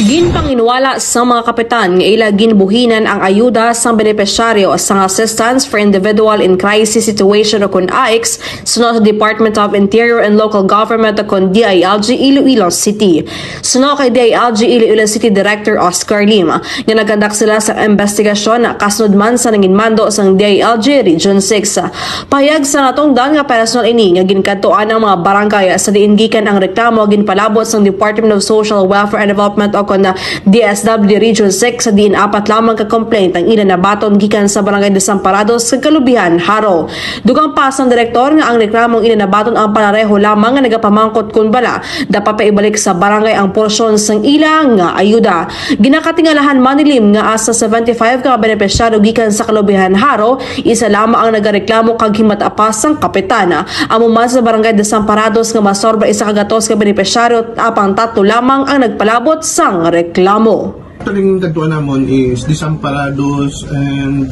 Ginpanginwala sa mga kapitan nga ila ginbuhinan ang ayuda sa benepisyaryo sa Assistance for Individual in Crisis Situation o kun AICS sunod sa Department of Interior and Local Government o kun DILG Iloilo City. Sunod kay DILG Iloilo City Director Oscar Lim nga nagkandak sila sa investigasyon na kasunod man sa nanginmando sang DILG Region 6. Pahayag sa natungdan nga personal ini nga ginkantuan ang mga barangay sa diin gikan ang reklamo ginpalabot sang Department of Social Welfare and Development o na DSW Region 6 sa diin apat lamang ka complaint ang ilan na baton gikan sa Barangay Desamparados sa Kalubihan, Haro. Dugang pa sang direktor nga ang reklamong ilan na baton ang panareho lamang nga nagapamangkot kun bala dapat pa ibalik sa barangay ang porsyon sang ilang nga ayuda. Ginakatingalahan manilim nga asa 75 ka benepisyaryo gikan sa Kalubihan, Haro, isa lamang ang nagareklamo kag himatapas sang kapitana. Amo man sa Barangay Desamparados nga masorba isa ka gatos ka benepisyaryo apang tatlo lamang ang nagpalabot sang reklamo. Taling tagtuan namon is Desamparados and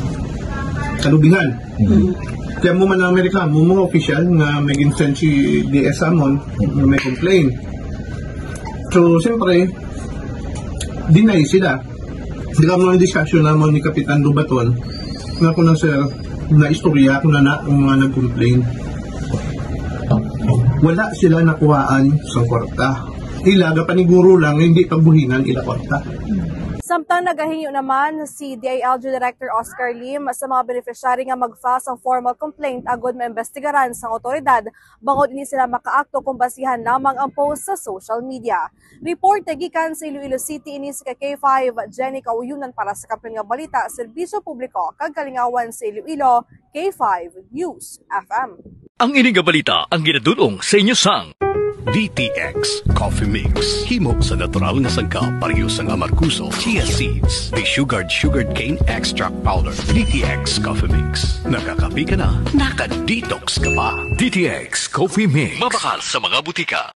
Kalubihan. Kaya mo man ang reklamo, mga official nga may ginsen si DS Amon na may complain. So, siyempre, deny sila. Hindi ka mo ang discussion namon ni Kapitan Dubaton nga kung sir, na istorya kung na ang mga nag-complain. Wala sila nakuhaan sa kwarta. Ilaga paniguro lang, hindi pagbuhinan ila kwarta. Samtang nagahinyo naman si DILG Director Oscar Lim sa mga beneficiary nga mag-file ang formal complaint agad maimbestigaran sa otoridad bangod hindi sila makaakto kung basihan lamang ang post sa social media. Report gikan sa Iloilo City ini si K5 Jenny Kauyunan para sa Kampiyon nga Balita, Serbisyo Publiko, Kagalingawan sa Iloilo, K5 News FM. Ang ining nga balita ang ginadulong sa inyo sang DTX Coffee Mix. Himo sa natural nga sangka pareho sa amarkuso, chia seeds, the sugared cane extract powder. DTX Coffee Mix. Nakakapi ka na, naka-detox ka pa. DTX Coffee Mix. Mabakal sa mga butika.